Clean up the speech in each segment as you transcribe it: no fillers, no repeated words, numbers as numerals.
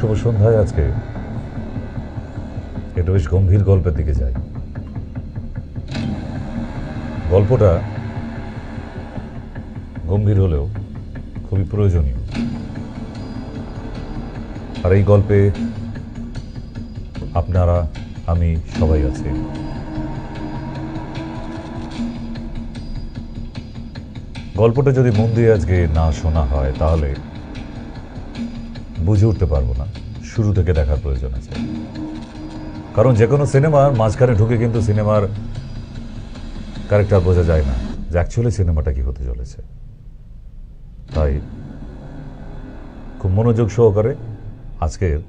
শুভ সন্ধ্যায় আজকে এটা বেশ গম্ভীর গল্পের দিকে যাই। গল্পটা গম্ভীর হলেও খুবই প্রয়োজনীয়। আর এই গল্পে আপনারা, আমি সবাই আছি। গল্পটা যদি মন দিয়ে আজকে না শোনা হয় তাহলে বুঝে উঠতে পারবো না। শুরু থেকে দেখার প্রয়োজন আছে, কারণ যে কোনো সিনেমার মাঝখানে ঢুকে কিন্তু সিনেমার ক্যারেক্টার বোঝা যায় না যে অ্যাকচুয়ালি সিনেমাটা কি হতে চলেছে। তাই খুব মনোযোগ সহকারে আজকের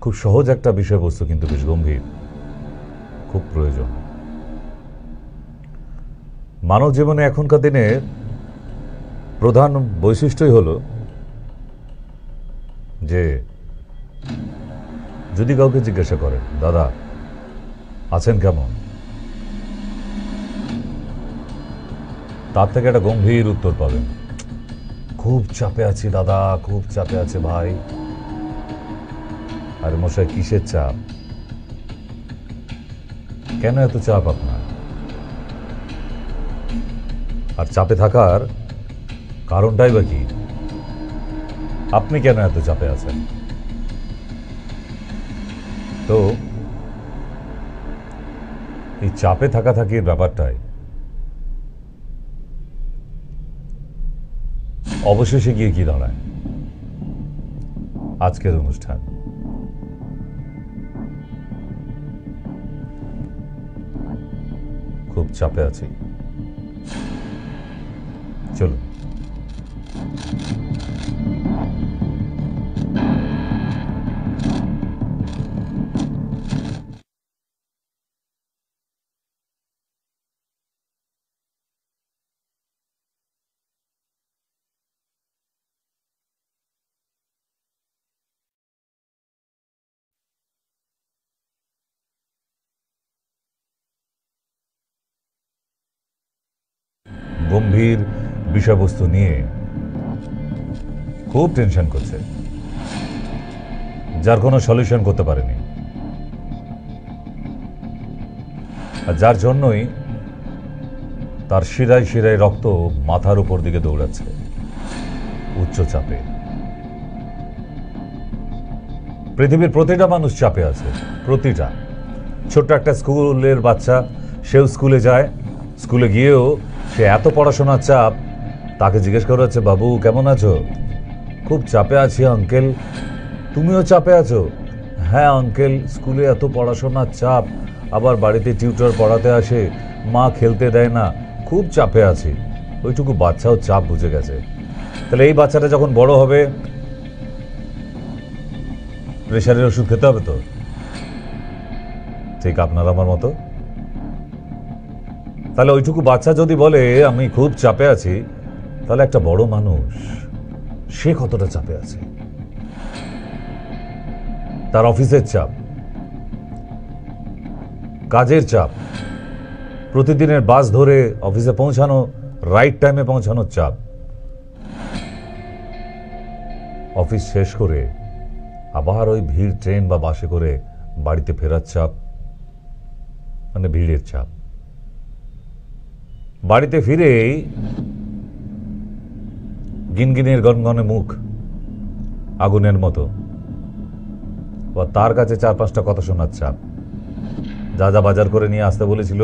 খুব সহজ একটা বিষয়বস্তু কিন্তু বেশ গম্ভীর, খুব প্রয়োজন। মানব জীবনে এখনকার দিনে প্রধান বৈশিষ্ট্যই হলো যে যদি কাউকে জিজ্ঞাসা করেন, দাদা আছেন কেমন, তার থেকে একটা গম্ভীর উত্তর পাবেন, খুব চাপে আছি দাদা, খুব চাপে আছে ভাই। আরে মশাই, কিসের চাপ? কেন এত চাপ আপনার? আর চাপে থাকার কারণটাই বা কি? আপনি কেন এত চাপে আছেন? তো এই চাপে থাকার ব্যাপারটাই অবশেষে গিয়ে কি দাঁড়ায়? আজকের অনুষ্ঠান খুব চাপে আছি। চলুন। গম্ভীর বিষয়বস্তু নিয়ে খুব টেনশন করছে, যার কোনো সলিউশন করতে পারেনি, আর যার জন্যই তার শিরায় শিরায় রক্ত মাথার উপর দিকে দৌড়াচ্ছে উচ্চ চাপে। পৃথিবীর প্রতিটা মানুষ চাপে আছে, প্রতিটা। ছোট্ট একটা স্কুলের বাচ্চা, সেও স্কুলে যায়, স্কুলে গিয়েও সে এত পড়াশোনার চাপ, তাকে জিজ্ঞেস করা হচ্ছে, বাবু কেমন আছো? খুব চাপে আছি আঙ্কেল। তুমিও চাপে আছো? হ্যাঁ আঙ্কেল, স্কুলে এত পড়াশোনার চাপ, আবার বাড়িতে টিউটর পড়াতে আসে, মা খেলতে দেয় না, খুব চাপে আছি। ওইটুকু বাচ্চাও চাপ বুঝে গেছে। তাহলে এই বাচ্চাটা যখন বড় হবে, প্রেশারের ওষুধ খেতে হবে তো, ঠিক আপনার আমার মতো। তাহলে ওইটুকু বাচ্চা যদি বলে আমি খুব চাপে আছি, তাহলে একটা বড় মানুষ সে কতটা চাপে আছে? তার অফিসের চাপ, কাজের চাপ, প্রতিদিনের বাস ধরে অফিসে পৌঁছানো, রাইট টাইমে পৌঁছানোর চাপ, অফিস শেষ করে আবার ওই ভিড় ট্রেন বা বাসে করে বাড়িতে ফেরার চাপ, মানে ভিড়ের চাপ। বাড়িতে ফিরেই গিনগিনের গনগনে মুখ, আগুনের মতো, বা তার কাছে 4-5টা কথা শোনার চাপ। যা যা বাজার করে নিয়ে আসতে বলেছিল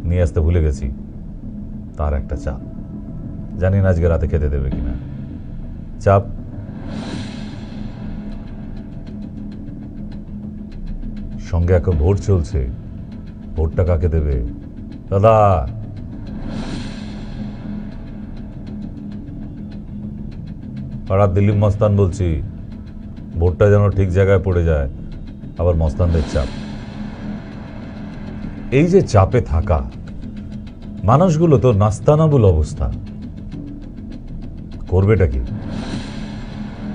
নিয়ে আসতে ভুলে গেছি, তার একটা চাপ। জানি না আজকে রাতে খেতে দেবে কিনা, চাপ। সঙ্গে এখন ভোট চলছে, ভোটটা কাকে দেবে? দাদা পাড়ার দিলীপ মস্তান বলছি, ভোটটা যেন ঠিক জায়গায় পড়ে যায়। আবার মস্তানদের চাপ। এই যে চাপে থাকা মানুষগুলো তো নাস্তানাবুল অবস্থা, করবেটা কি?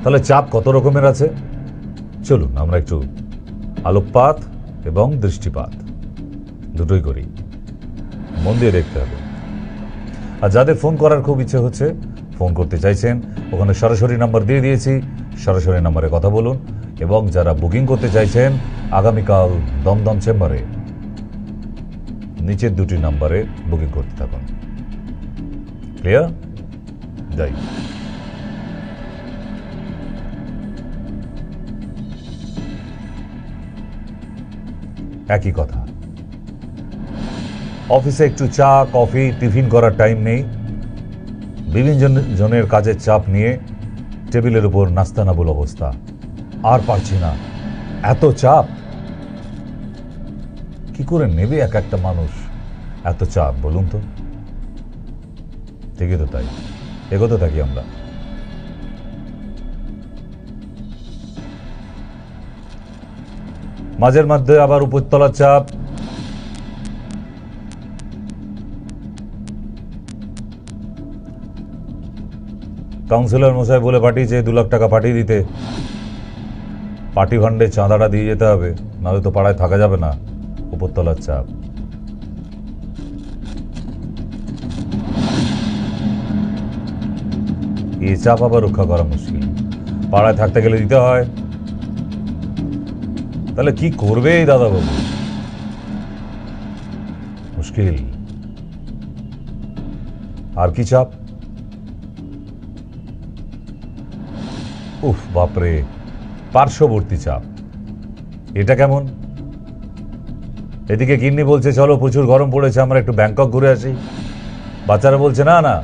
তাহলে চাপ কত রকমের আছে, চলুন আমরা একটু আলোকপাত এবং দৃষ্টিপাত দুটোই করি। মন দিয়ে দেখতে হবে। আর যাদের ফোন করার খুব ইচ্ছে হচ্ছে, ফোন করতে চাইছেন, ওখানে সরাসরি নাম্বার দিয়ে দিয়েছি, সরাসরি নাম্বারে কথা বলুন। এবং যারা বুকিং করতে চাইছেন আগামীকাল দমদম চেম্বারে নিচের দুটি নাম্বারে বুকিং করতে থাকুন। ক্লিয়ার? যাই। একই কথা, অফিসে একটু চা কফি টিফিন করার টাইম নেই, বিভিন্ন জনের কাজের চাপ নিয়ে টেবিলের উপর নাস্তানাবুল অবস্থা। আর পারছি না, এত চাপ কি করে নেবে এক একটা মানুষ এত চাপ, বলুন তো? ঠিকই তো, তাই এগোতে থাকি আমরা। মাঝের মধ্যে আবার উপরতলার চাপ, কাউন্সিলর মশাই বলে পাঠিয়েছে 2 লাখ টাকা পাঠিয়ে দিতে, পার্টি ফান্ডে চাঁদাটা দিয়ে যেতে হবে, নাহলে তো পাড়ায় থাকা যাবে না। উপরতলার চাপ। এই চাপ আবার রক্ষা করা মুশকিল, পাড়ায় থাকতে গেলে দিতে হয়। তাহলে কি করবে এই দাদাবাবু? মুশকিল। আর কি চাপ? উফ বাপরে, পার্শ্ববর্তী চাপ। এটা কেমন? এদিকে গিন্নি বলছে চলো প্রচুর গরম পড়েছে, আমরা একটু ব্যাংকক ঘুরে আসি। বাচ্চারা বলছে না না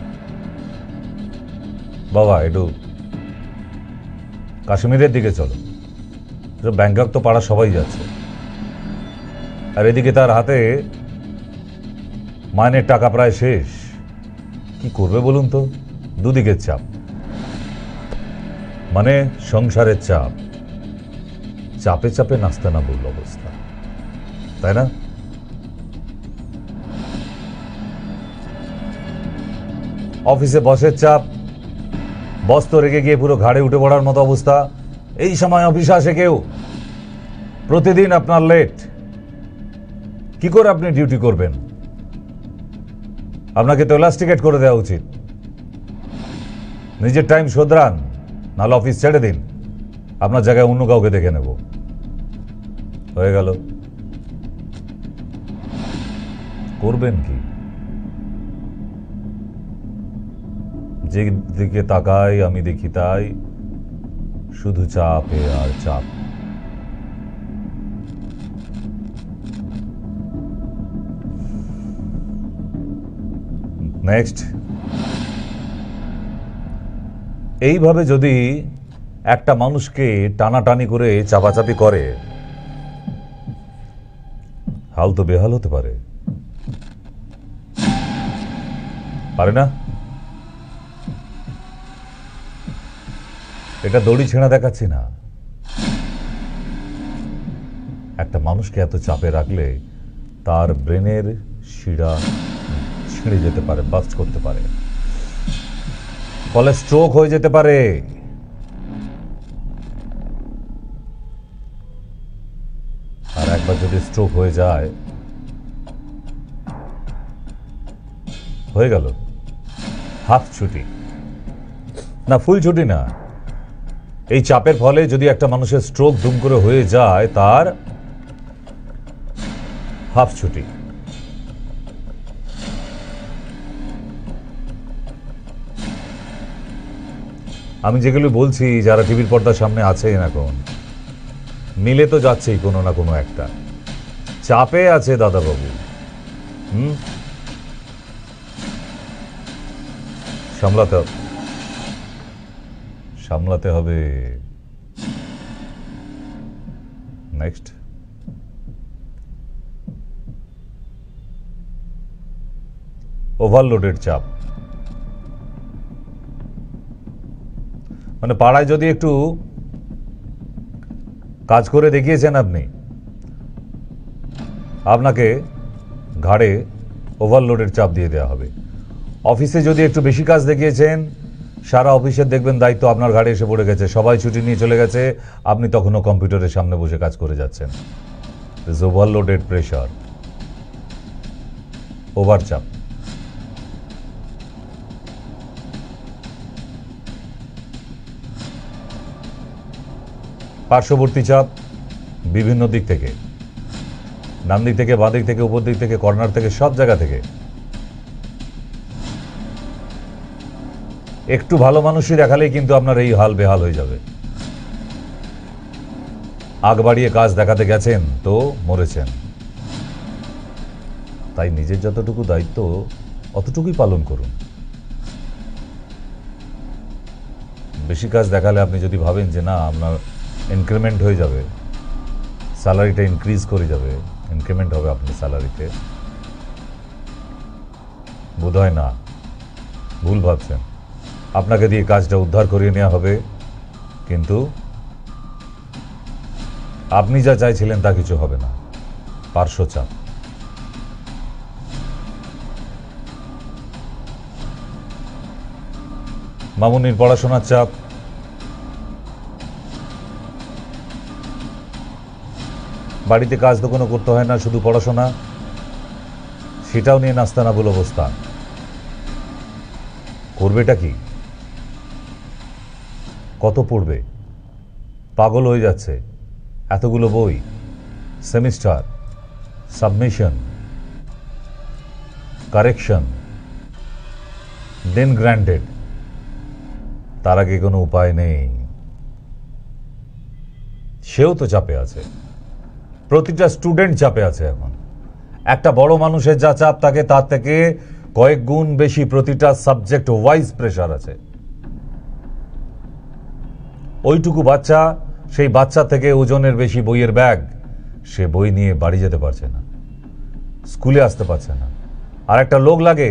বাবা, একটু কাশ্মীরের দিকে চলো। ব্যাংকক তো পাড়া সবাই যাচ্ছে, আর এদিকে তার হাতে মাইনের টাকা প্রায় শেষ। কি করবে বলুন তো? দুদিকের চাপ, মানে সংসারের চাপ, চাপে চাপে নাস্তানাবুল অবস্থা, তাই না? অফিসে বসের চাপ, বস তো রেগে গিয়ে পুরো ঘাড়ে উঠে পড়ার মতো অবস্থা। এই সময় অফিসে আসে কেউ, প্রতিদিন আপনার লেট, কি করে আপনি ডিউটি করবেন? আপনাকে তো এলাস্টিকেট করে দেওয়া উচিত। নিজের টাইম শোধরান, নাহলে অফিস ছেড়ে দিন, আপনার জায়গায় অন্য কাউকে দেখে নেব। হয়ে গেল। করবেন কি? যে দিকে তাকাই আমি দেখি তাই, শুধু চাপে আর চাপ। নেক্সট, এইভাবে যদি একটা মানুষকে টানাটানি করে চাপাচাপি করে, হাল তো বেহাল হতে পারে, পারে না? এটা দড়ি ছেঁড়া দেখাচ্ছি না। একটা মানুষকে এত চাপে রাখলে তার ব্রেনের শিরা ছিঁড়ে যেতে পারে, বাস্ট করতে পারে, ফলে স্ট্রোক হয়ে যেতে পারে। আর একবার যদি স্ট্রোক হয়ে যায়, হয়ে গেল হাফ ছুটি, না ফুল ছুটি না। এই চাপের ফলে যদি একটা মানুষের স্ট্রোক দুম করে হয়ে যায়, তার হাফ ছুটি। আমি যেগুলো বলছি, যারা টিভির পর্দার সামনে আছেন এখন, মিলে তো যাচ্ছেই কোনো না কোনো একটা। চাপে আছে দাদাবাবু, সামলাতে হবে। নেক্সট, ওভারলোডেড চাপ। মানে পাড়ায় যদি একটু কাজ করে দেখিয়েছেন আপনি, আপনাকে ঘাড়ে ওভারলোডের চাপ দিয়ে দেওয়া হবে। অফিসে যদি একটু বেশি কাজ দেখিয়েছেন, সারা অফিসের দেখবেন দায়িত্ব আপনার ঘাড়ে এসে পড়ে গেছে, সবাই ছুটি নিয়ে চলে গেছে, আপনি তখনও কম্পিউটারের সামনে বসে কাজ করে যাচ্ছেন। ওভারলোডেড প্রেশার, ওভারচাপ। পার্শ্ববর্তী চাপ বিভিন্ন দিক থেকে, ডান দিক থেকে, বাঁ দিক থেকে, উপর দিক থেকে, কর্নার থেকে, সব জায়গা থেকে। একটু ভালো মানুষই দেখালেই কিন্তু আপনার এই হাল বেহাল হয়ে যাবে। আগ বাড়িয়ে কাজ দেখাতে গেছেন তো মরেছেন। তাই নিজের যতটুকু দায়িত্ব অতটুকুই পালন করুন। বেশি কাজ দেখালে আপনি যদি ভাবেন যে না আপনার ইনক্রিমেন্ট হয়ে যাবে, স্যালারিটা ইনক্রিজ করে যাবে, ইনক্রিমেন্ট হবে আপনার স্যালারিতে, বোধহয় না, ভুল ভাবছেন। আপনাকে দিয়ে কাজটা উদ্ধার করিয়ে নেওয়া হবে, কিন্তু আপনি যা চাইছিলেন তা কিছু হবে না। পার্শ্বচাপ। মামুনির পড়াশোনার চাপ, বাড়িতে কাজ তো কোনো করতে হয় না, শুধু পড়াশোনা, সেটাও নিয়ে নাস্তানাবুল অবস্থা। করবেটা কি? কত পড়বে? পাগল হয়ে যাচ্ছে। এতগুলো বই, সেমিস্টার, সাবমিশন, কারেকশন, দেন গ্র্যান্টেড, তার আগে কোনো উপায় নেই। সেও তো চাপে আছে, প্রতিটা স্টুডেন্ট চাপে আছে। এখন একটা বড় মানুষের যা চাপ থাকে তার থেকে কয়েক গুণ বেশি প্রতিটা সাবজেক্ট ওয়াইজ প্রেশার আছে। ওইটুকু বাচ্চা, সেই বাচ্চা থেকে ওজনের বেশি বইয়ের ব্যাগ, সে বই নিয়ে বাড়ি যেতে পারছে না, স্কুলে আসতে পারছে না। আর একটা লোক লাগে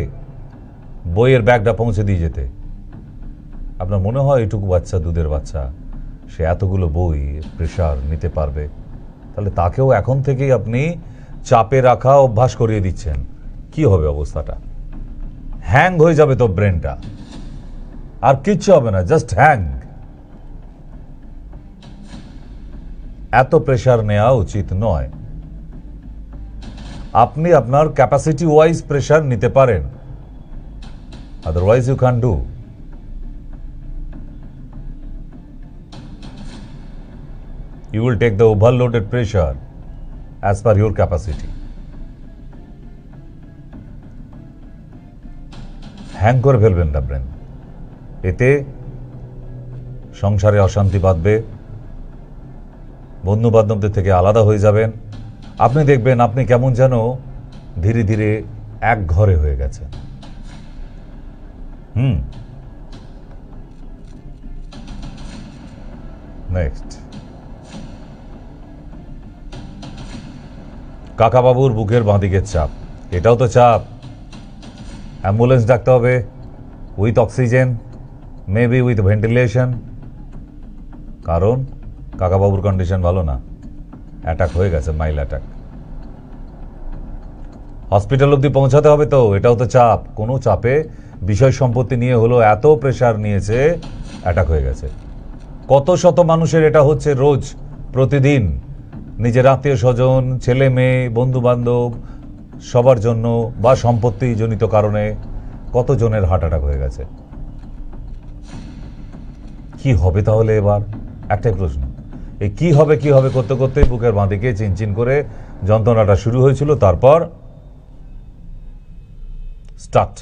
বইয়ের ব্যাগটা পৌঁছে দিয়ে যেতে। আপনার মনে হয় এইটুকু বাচ্চা, দুধের বাচ্চা, সে এতগুলো বই প্রেশার নিতে পারবে? তাহলে তাকেও এখন থেকেই আপনি চাপে রাখা অভ্যাস করিয়ে দিচ্ছেন। কি হবে অবস্থাটা? হ্যাং হয়ে যাবে তো ব্রেনটা, আর কিচ্ছু হবে না, জাস্ট হ্যাং। এত প্রেশার নেওয়া উচিত নয়। আপনি আপনার ক্যাপাসিটি ওয়াইজ প্রেশার নিতে পারেন, otherwise you can do. You will take the overloaded pressure as per your capacity. Hang করে ফেলবেন না ব্রেন, এতে সংসারে অশান্তি বাঁধবে, বন্ধু বান্ধবদের থেকে আলাদা হয়ে যাবেন। আপনি দেখবেন আপনি কেমন যেন ধীরে ধীরে এক ঘরে হয়ে গেছে। নেক্সট, কাকাবাবুর বুকের বাঁদিকের চাপ, এটাও তো চাপ। অ্যাম্বুলেন্স ডাকতে হবে, with oxygen, maybe with ventilation, কারণ কাকাবাবুর কন্ডিশন ভালো না, অ্যাটাক হয়ে গেছে, মাইল অ্যাটাক। হসপিটাল অবধি পৌঁছাতে হবে, তো এটাও তো চাপ। কোনো চাপে বিষয় সম্পত্তি নিয়ে হলো এত প্রেশার নিয়েছে, অ্যাটাক হয়ে গেছে। কত শত মানুষের এটা হচ্ছে রোজ, প্রতিদিন, নিজের আত্মীয় স্বজন, ছেলে মেয়ে, বন্ধু বান্ধব, সবার জন্য বা সম্পত্তি জনিত কারণে কতজনের হার্ট অ্যাটাক হয়ে গেছে। কি হবে তাহলে এবার? একটাই প্রশ্ন, এই কি হবে কি হবে করতে করতে বুকের বাঁদিকে চিনচিন করে যন্ত্রণাটা শুরু হয়েছিল, তারপর স্টার্ট।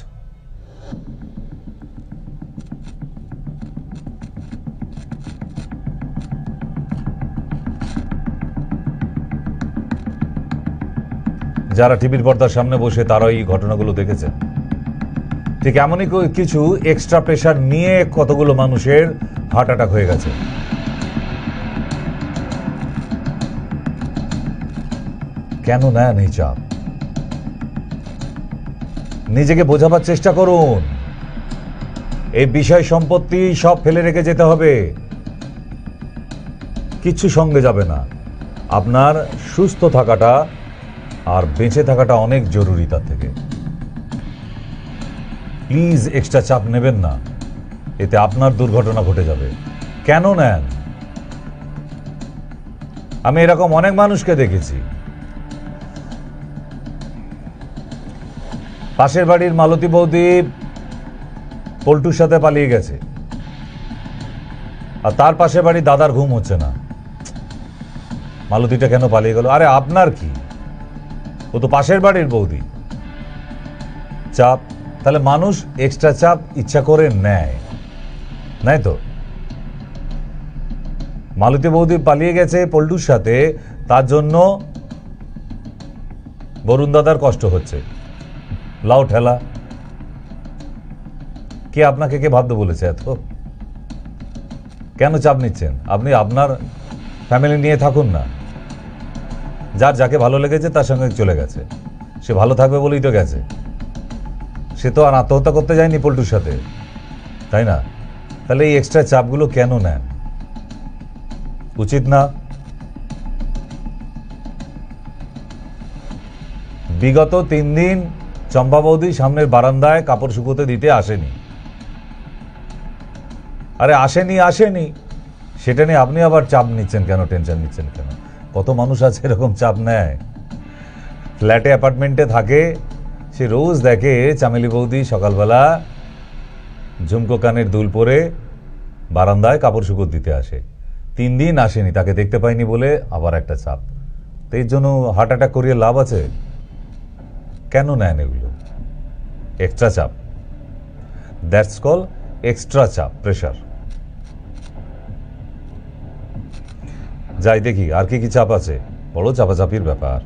যারা টিভির পর্দার সামনে বসে তারা এই ঘটনাগুলো দেখেছেন। ঠিক এমনই কিছু এক্সট্রা প্রেশার নিয়ে কতগুলো মানুষের হার্ট অ্যাটাক হয়ে গেছে। কেন নেন এই চাপ? নিজেকে বোঝাবার চেষ্টা করুন, এই বিষয় সম্পত্তি সব ফেলে রেখে যেতে হবে, কিচ্ছু সঙ্গে যাবে না। আপনার সুস্থ থাকাটা আর বেঁচে থাকাটা অনেক জরুরি তার থেকে। প্লিজ এক্সট্রা চাপ নেবেন না, এতে আপনার দুর্ঘটনা ঘটে যাবে। কেন নেন? আমি এরকম অনেক মানুষকে দেখেছি। পাশের বাড়ির মালতী বৌদি পল্টুর সাথে পালিয়ে গেছে, আর তার পাশের বাড়ির দাদার ঘুম হচ্ছে না। মালতীটা কেন পালিয়ে গেল? আরে আপনার কি, ও তো পাশের বাড়ির বৌদি। চাপ, তাহলে মানুষ এক্সট্রা চাপ ইচ্ছা করে নেয়, নাই তো? মালতী বৌদি পালিয়ে গেছে পল্টুর সাথে, তার জন্য বরুণ দাদার কষ্ট হচ্ছে, লাউ ঠেলা। কে আপনাকে কে ভাবতে বলেছে এত? কেন চাপ নিচ্ছেন? আপনি আপনার ফ্যামিলি নিয়ে থাকুন না। যার যাকে ভালো লেগেছে তার সঙ্গে চলে গেছে, সে ভালো থাকবে বলেই তো গেছে। সে তো আর আত্মহত্যা করতে যায়নি পল্টুর সাথে, তাই না? তাহলে এই এক্সট্রা চাপগুলো কেন নেন? উচিত না। বিগত 3 দিন চম্পা বৌদি সামনের বারান্দায় কাপড় শুকোতে দিতে আসেনি। আরে আসেনি, সেটা নিয়ে আপনি আবার চাপ নিচ্ছেন কেন, টেনশন নিচ্ছেন কেন? কত মানুষ আছে এরকম চাপ নেয়। ফ্ল্যাটে অ্যাপার্টমেন্টে থাকে, সে রোজ দেখে চামেলি বৌদি সকালবেলা ঝুমকো কানের দুল পরে বারান্দায় কাপড় শুকোতে দিতে আসে। 3 দিন আসেনি, তাকে দেখতে পাইনি বলে আবার একটা চাপ। তো এর জন্য হার্ট অ্যাটাক করিয়ে লাভ আছে? কেন নেন এগুলো? এক্সট্রা চাপ, দ্যাটস কল এক্সট্রা চাপ, প্রেশার। যাই দেখি আর কি কি চাপ আছে। বড় চাপাচাপির ব্যাপার।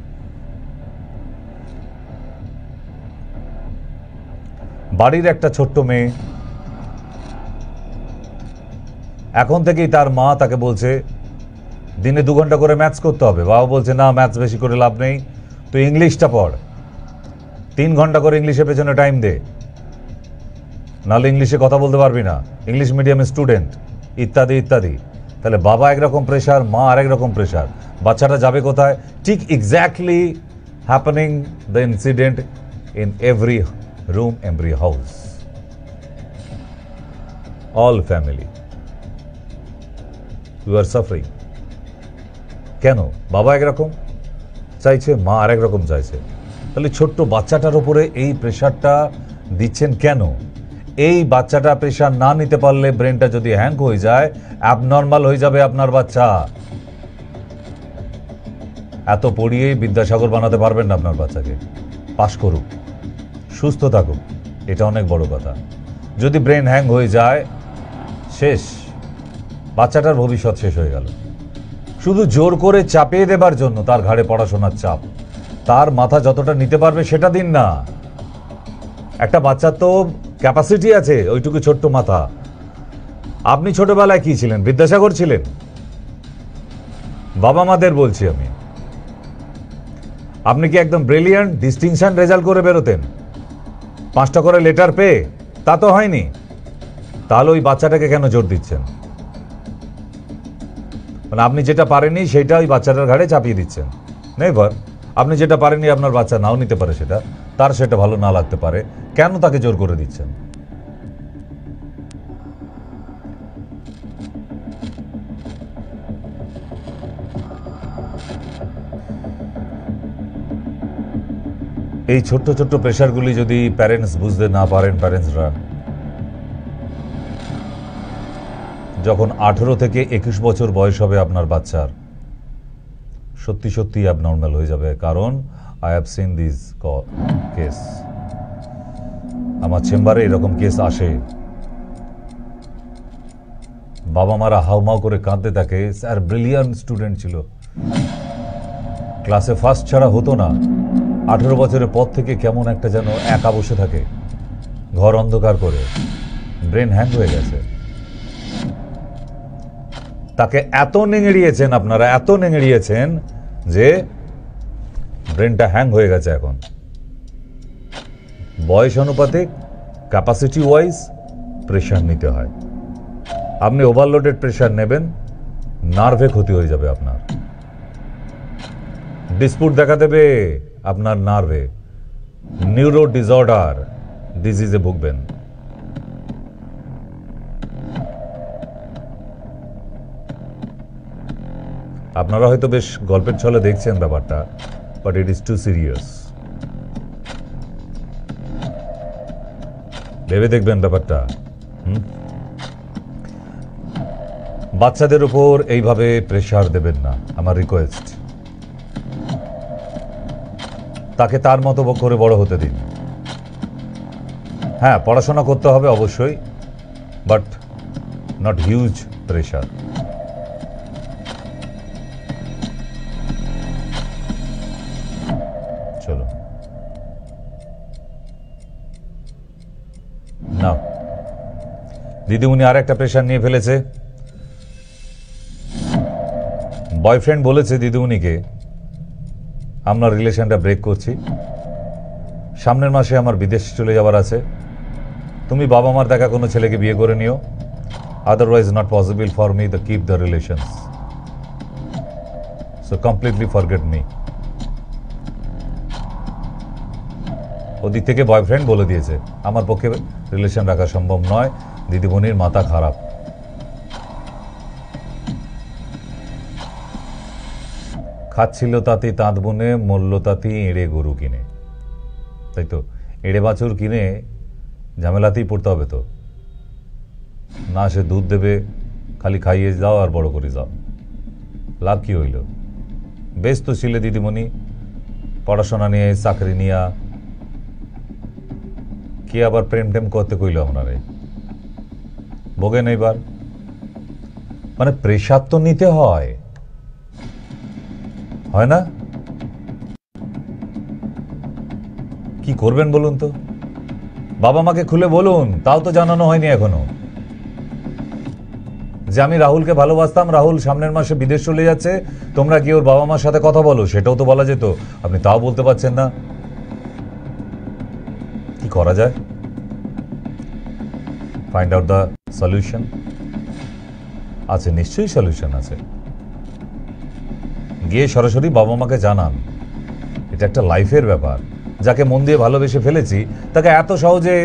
বাড়ির একটা ছোট্ট মেয়ে, এখন থেকেই তার মা তাকে বলছে দিনে 2 ঘন্টা করে ম্যাথস করতে হবে। বাবা বলছে না, ম্যাথস বেশি করে লাভ নেই, তুই ইংলিশটা পড়, 3 ঘন্টা করে ইংলিশের পেছনে টাইম দে, নাহলে ইংলিশে কথা বলতে পারবি না, ইংলিশ মিডিয়ামের স্টুডেন্ট, ইত্যাদি ইত্যাদি। তাহলে বাবা একরকম প্রেশার, মা আরেক রকম প্রেশার। বাচ্চাটা যাবে কোথায়? ঠিক exactly happening the incident in every room, every house, all family. You are suffering. কেন? বাবা একরকম চাইছে, মা আরেক রকম চাইছে। তাহলে ছোট্ট বাচ্চাটার উপরে এই প্রেশারটা দিচ্ছেন কেন? এই বাচ্চাটা প্রেশার না নিতে পারলে ব্রেনটা যদি হ্যাং হয়ে যায়, অ্যাবনর্মাল হয়ে যাবে আপনার বাচ্চা। এত পড়িয়ে বিদ্যাসাগর বানাতে পারবেন না আপনার বাচ্চাকে। পাশ করুক, সুস্থ থাকুক, এটা অনেক বড় কথা। যদি ব্রেন হ্যাং হয়ে যায়, শেষ, বাচ্চাটার ভবিষ্যৎ শেষ হয়ে গেল। শুধু জোর করে চাপিয়ে দেবার জন্য তার ঘাড়ে পড়াশোনার চাপ, তার মাথা যতটা নিতে পারবে সেটা দিন না। একটা বাচ্চার তো ক্যাপাসিটি আছে, ওইটুকু ছোট্ট মাথা। আপনি ছোটবেলায় কি ছিলেন? বিদ্যাসাগর ছিলেন? বাবা মাদের বলছি আমি। আপনি কি একদম ব্রিলিয়ান্ট ডিস্টিংশন রেজাল্ট করে বেরোতেন 5টা করে লেটার পেয়ে? তা তো হয়নি। তাহলে ওই বাচ্চাটাকে কেন জোর দিচ্ছেন? মানে আপনি যেটা পারেননি সেটা ওই বাচ্চাটার ঘাড়ে চাপিয়ে দিচ্ছেন। নেভার। আপনি যেটা পারেননি আপনার বাচ্চা নাও নিতে পারে, সেটা তার সেটা ভালো না লাগতে পারে, কেন তাকে জোর করে দিচ্ছেন? এই ছোট্ট ছোট্ট প্রেশারগুলি যদি প্যারেন্টস বুঝতে না পারেন, প্যারেন্টসরা যখন 18 থেকে 21 বছর বয়স হবে আপনার বাচ্চার, সত্যি সত্যি অ্যাবনর্মাল হয়ে যাবে। কারণ I have seen this case. আমার চেম্বারে এরকম কেস আসে। বাবা মারা হাউমাউ করে কাঁদতে থাকে, স্যার ব্রিলিয়ান্ট স্টুডেন্ট ছিল, ক্লাসে ফার্স্ট ছাড়া হতো না, 18 বছরের পর থেকে কেমন একটা যেন একা বসে থাকে, ঘর অন্ধকার করে, ব্রেন হ্যাং হয়ে গেছে। তাকে এত নেঙড়িয়েছেন আপনারা, এত নেঙড়িয়েছেন যে ব্রেনটা হ্যাং হয়ে গেছে। এখন বয়স অনুপাতিক, ক্যাপাসিটি ওয়াইজ প্রেশার নিতে হয়। আপনি ওভারলোডেড প্রেশার নেবেন, নার্ভে ক্ষতি হয়ে যাবে আপনার, ডিসপুট দেখা দেবে আপনার নার্ভে, নিউরো ডিসঅর্ডার ডিজিজে ভুগবেন। আপনারা হয়তো বেশ গল্পের ছলে দেখছেন ব্যাপারটা, but it is too serious. ভেবে দেখবেন ব্যাপারটা। বাচ্চাদের উপর এইভাবে প্রেশার দেবেন না, আমার রিকোয়েস্ট। তাকে তার মতো করে বড় হতে দিন। হ্যাঁ, পড়াশোনা করতে হবে অবশ্যই, বাট নট হিউজ প্রেশার। চলো না, দিদিমণি আর একটা প্রেশার নিয়ে ফেলেছে। বয়ফ্রেন্ড বলেছে দিদিমণিকে, আমরা রিলেশনটা ব্রেক করছি, সামনের মাসে আমার বিদেশ চলে যাওয়ার আছে, তুমি বাবা মার দেখা কোনো ছেলেকে বিয়ে করে নিও, otherwise not possible for me the keep the relations, so completely forget me. ওদিক থেকে বয়ফ্রেন্ড বলে দিয়েছে আমার পক্ষে রিলেশন রাখা সম্ভব নয়, দিদিমণির মাথা খারাপ। খাচ্ছিল তাঁতি তাঁত বুনে, মূল্য তাঁতি এঁড়ে গরু কিনে। তাই তো, এঁড়ে বাছুর কিনে ঝামেলাতেই পড়তে হবে তো, না সে দুধ দেবে, খালি খাইয়ে যাও আর বড় করে যাও, লাভ কি হইল? বেশ তো ছিলে দিদিমণি, পড়াশোনা নিয়ে, চাকরি নিয়া, কি আবার প্রেম টেম করতে কইল আপনারে? ভোগেন এইবার। মানে প্রেশার তো নিতে হয়, হয় না? কি করবেন বলুন তো? বাবা মাকে খুলে বলুন, তাও তো জানানো হয়নি এখনো যে আমি রাহুলকে ভালোবাসতাম, রাহুল সামনের মাসে বিদেশ চলে যাচ্ছে, তোমরা কি ওর বাবা মার সাথে কথা বলো, সেটাও তো বলা যেত, আপনি তাও বলতে পারছেন না। কি করা যায়? Find out the solution. আছে, নিশ্চয়ই সলিউশন আছে। গিয়ে সরাসরি বাবা মাকে জানান, এটা একটা লাইফের ব্যাপার, যাকে মন দিয়ে ভালোবেসে ফেলেছি তাকে এত সহজে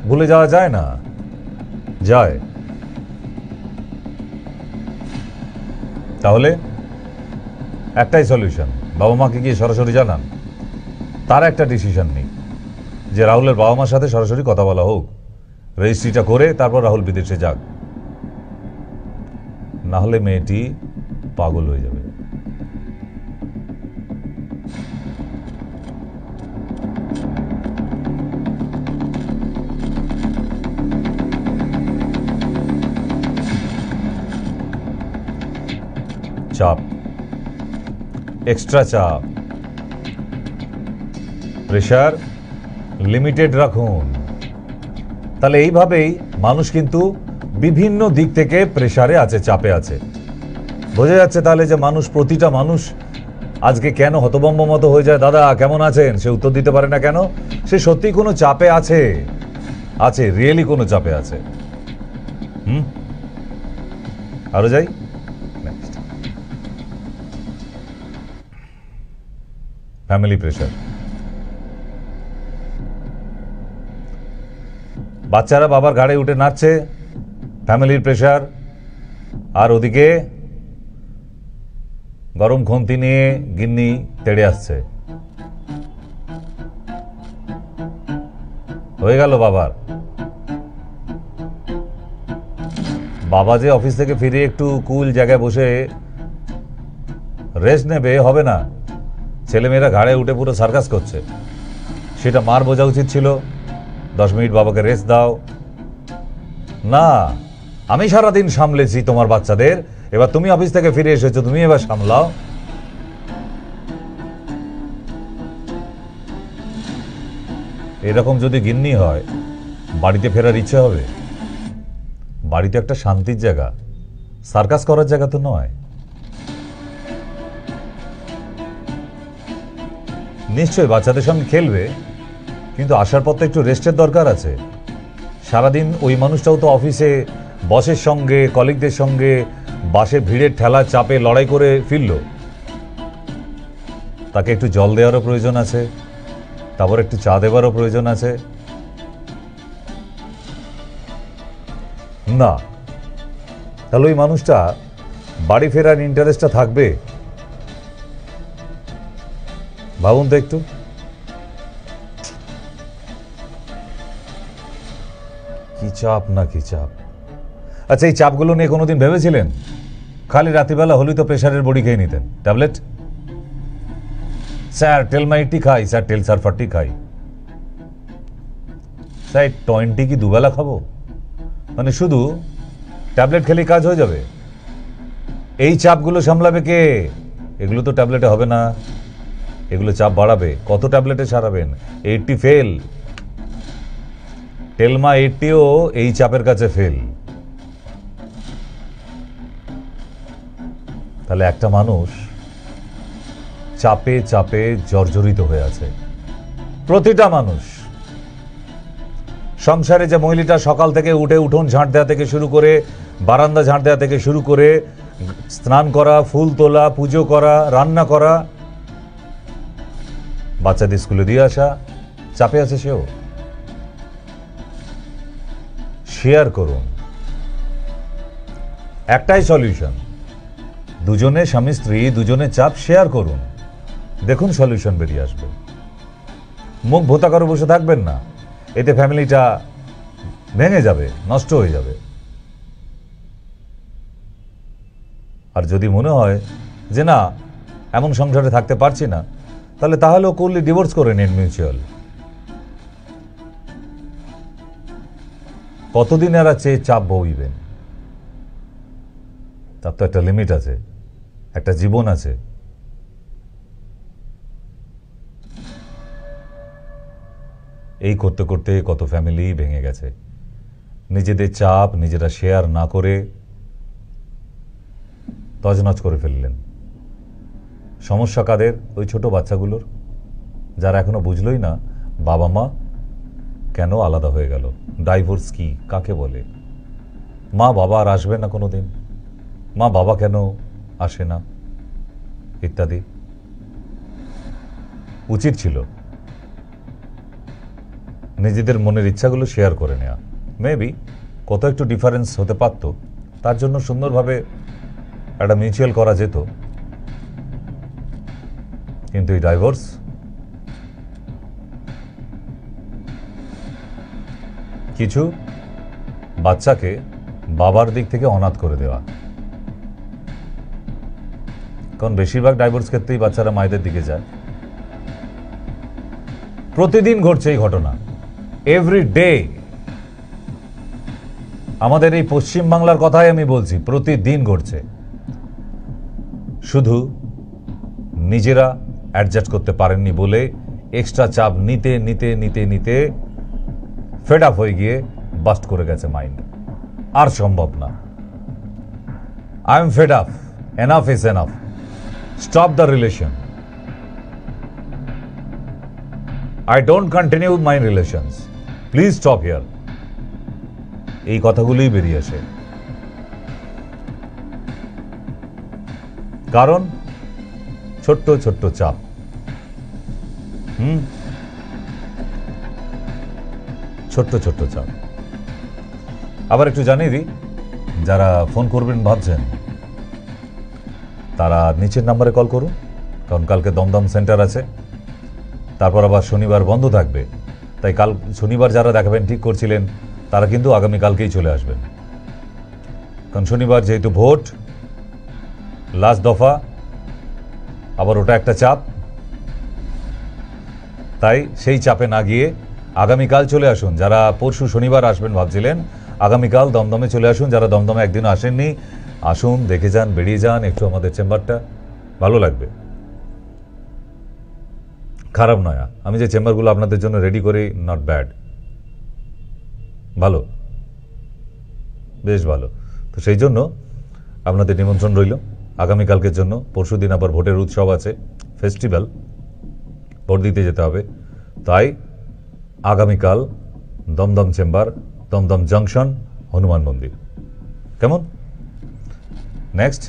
ভুলে যাওয়া যায় না। যায় তাহলে একটাই সলিউশন, বাবা মাকে গিয়ে সরাসরি জানান, তার একটা ডিসিশন নেই যে রাহুলের বাবা মার সাথে সরাসরি কথা বলা হোক, রেজিস্ট্রিটা করে তারপর রাহুল বিদেশে যাক, না হলে মেয়েটি পাগল হয়ে যাবে। চাপ, এক্সট্রা চাপ, প্রেশার লিমিটেড রাখুন। তাহলে এইভাবেই মানুষ কিন্তু বিভিন্ন দিক থেকে প্রেশারে আছে, চাপে আছে। বোঝা যাচ্ছে তাহলে যে মানুষ, প্রতিটা মানুষ আজকে কেন হতভম্ব মতো হয়ে যায়, দাদা কেমন আছেন, সে উত্তর দিতে পারে না কেন? সে সত্যি কোনো চাপে আছে, আছে, রিয়েলি কোনো চাপে আছে। আরো যাই, ফ্যামিলি প্রেশার। বাচ্চারা বাবার ঘাড়ে উঠে নাচছে, ফ্যামিলির প্রেশার। আর ওদিকে গরম খুন্তি নিয়ে গিন্নি তেড়ে আসছে, হয়ে গেল বাবার। বাবা যে অফিস থেকে ফিরে একটু কুল জায়গায় বসে রেস্ট নেবে, হবে না, ছেলেমেয়েরা ঘাড়ে উঠে পুরো সার্কাস করছে। সেটা মার বোঝা উচিত ছিল, 10 মিনিট বাবাকে রেস্ট দাও। না, আমি সারাদিন সামলেছি তোমার বাচ্চাদের, এবার তুমি অফিস থেকে ফিরে এসেছো, তুমি এবার সামলাও। এরকম যদি গিন্নি হয়, বাড়িতে ফেরার ইচ্ছে হবে? বাড়িতে একটা শান্তির জায়গা, সার্কাস করার জায়গা তো নয়। নিশ্চয়ই বাচ্চাদের সঙ্গে খেলবে, কিন্তু আসার পর তো একটু রেস্টের দরকার আছে। সারাদিন ওই মানুষটাও তো অফিসে বসের সঙ্গে, কলিগদের সঙ্গে বাসে ভিড়ের ঠেলার চাপে লড়াই করে ফিরল, তাকে একটু জল দেওয়ারও প্রয়োজন আছে, তারপর একটু চা দেওয়ারও প্রয়োজন আছে। না, তাহলে ওই মানুষটা বাড়ি ফেরার ইন্টারেস্টটা থাকবে? ভাবুন তো একটু। কি চাপ না কি চাপ। আচ্ছা, এই চাপগুলো নিয়ে কোনোদিন ভেবেছিলেন? খালি রাত্রিবেলা হলেই তো প্রেশারের বড়ি খেয়ে নিতেন, ট্যাবলেট। স্যার টেলমাইটি খাই, স্যার টেল সারফারটি খাই, স্যার 20 কি দুবেলা খাবো? মানে শুধু ট্যাবলেট খেলেই কাজ হয়ে যাবে? এই চাপগুলো সামলাবে কে? এগুলো তো ট্যাবলেটে হবে না, এগুলো চাপ বাড়াবে। কত ট্যাবলেটে সারাবেন? 80 ফেল। টেলমা 80ও এই চাপের কাছে ফেল। তাহলে একটা মানুষ চাপে চাপে জর্জরিত হয়ে আছে। প্রতিটা মানুষ। সংসারে যে মহিলাটা সকাল থেকে উঠে উঠোন ঝাঁট দেওয়া থেকে শুরু করে, বারান্দা ঝাঁট দেওয়া থেকে শুরু করে, স্নান করা, ফুল তোলা, পুজো করা, রান্না করা, বাচ্চাদের স্কুলে দিয়ে আসা, চাপে আছে সেও। শেয়ার করুন। একটাই সলিউশন, দুজনে স্বামী স্ত্রী দুজনে চাপ শেয়ার করুন, দেখুন সলিউশন বেরিয়ে আসবে। মুখ ভোতা করে বসে থাকবেন না, এতে ফ্যামিলিটা ভেঙে যাবে, নষ্ট হয়ে যাবে। আর যদি মনে হয় যে না, এমন সংসারে থাকতে পারছি না, তাহলেও করলে ডিভোর্স করে নিন মিউচুয়াল। কতদিন এরা চেয়ে চাপ বইবেন? তার তো একটা লিমিট আছে, একটা জীবন আছে। এই করতে করতে কত ফ্যামিলি ভেঙে গেছে, নিজেদের চাপ নিজেরা শেয়ার না করে তছনছ করে ফেললেন। সমস্যা কাদের? ওই ছোট বাচ্চাগুলোর, যারা এখনো বুঝলই না বাবা মা কেন আলাদা হয়ে গেল, ডাইভোর্স কি, কাকে বলে, মা বাবা আর আসবে না কোনোদিন, মা বাবা কেন আসে না, ইত্যাদি। উচিত ছিল নিজেদের মনের ইচ্ছাগুলো শেয়ার করে নেওয়া। মেবি কত একটু ডিফারেন্স হতে পারত, তার জন্য সুন্দরভাবে একটা মিউচুয়াল করা যেত। কিন্তু এই ডাইভোর্স, কিছু বাচ্চাকে বাবার দিক থেকে অনাথ করে দেওয়া। কারণ বেশিরভাগ ডাইভোর্স ক্ষেত্রেই বাচ্চারা মায়েদের দিকে যায়। প্রতিদিন ঘটছে এই ঘটনা, এভরি ডে। আমাদের এই পশ্চিম বাংলার কথাই আমি বলছি, প্রতিদিন ঘটছে। শুধু নিজেরা অ্যাডজাস্ট করতে পারেননি বলে এক্সট্রা চাপ নিতে নিতে নিতে নিতে ফেড আপ হয়ে গিয়ে বাস্ট করে গেছে মাইন্ড। আর সম্ভব না। I am fed up, enough is enough, stop the relation, I don't continue my relations, please stop here। এই কথাগুলোই বেরিয়ে আসে। কারণ ছোট্ট ছোট্ট চাপ। ছোট্ট ছোট্ট চাপ। আবার একটু জানিয়ে দিই, যারা ফোন করবেন ভাবছেন তারা নিচের নাম্বারে কল করুন, কারণ কালকে দমদম সেন্টার আছে, তারপর আবার শনিবার বন্ধ থাকবে। তাই কাল শনিবার যারা দেখাবেন ঠিক করছিলেন তারা কিন্তু আগামীকালকেই চলে আসবেন, কারণ শনিবার যেহেতু ভোট, লাস্ট দফা, আবার ওটা একটা চাপ। তাই সেই চাপে না গিয়ে আগামীকাল চলে আসুন। যারা পরশু শনিবার আসবেন ভাবছিলেন, আগামীকাল দমদমে চলে আসুন। যারা দমদমে একদিন আসেননি, আসুন, দেখে যান, বেরিয়ে যান একটু আমাদের চেম্বারটা, ভালো লাগবে। খারাপ নয়, আমি যে চেম্বারগুলো আপনাদের জন্য রেডি করি, নট ব্যাড, ভালো, বেশ ভালো। তো সেই জন্য আপনাদের নিমন্ত্রণ রইল আগামীকালকের জন্য। পরশু দিন আবার ভোটের উৎসব আছে, ফেস্টিভ্যাল, ভোট দিতে যেতে হবে। তাই আগামীকাল দমদম চেম্বার, দমদম জংশন, হনুমান মন্দির। কেমন? নেক্সট,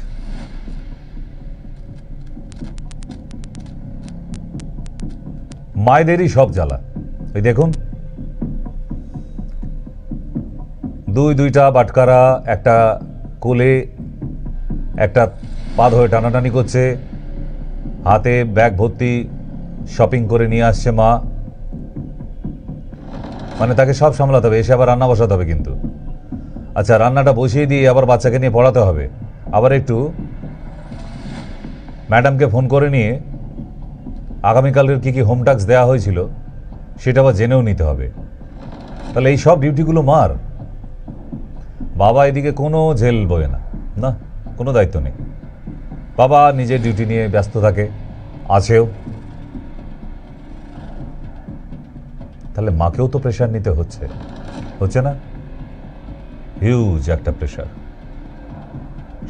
মায়েদেরই সব জ্বালা। এই দেখুন, দুইটা বাটকারা একটা কোলে, একটা পা ধরে টানাটানি করছে, হাতে ব্যাগ ভর্তি শপিং করে নিয়ে আসছে মা। মানে তাকে সব সামলাতে হবে, এসে আবার রান্না বসাতে হবে। কিন্তু আচ্ছা, রান্নাটা বসিয়ে দিয়ে আবার বাচ্চাকে নিয়ে পড়াতে হবে, আবার একটু ম্যাডামকে ফোন করে নিয়ে আগামীকালের কী কী হোম টাস্ক দেওয়া হয়েছিল সেটা আবার জেনেও নিতে হবে। তাহলে এই সব ডিউটিগুলো মার। বাবা এদিকে কোনো ঝেল বয়ে না, না কোনো দায়িত্ব নেই। বাবা নিজের ডিউটি নিয়ে ব্যস্ত থাকে, আছেও। তাহলে মাকেও তো প্রেশার নিতে হচ্ছে, হচ্ছে না? হিউজ একটা প্রেশার।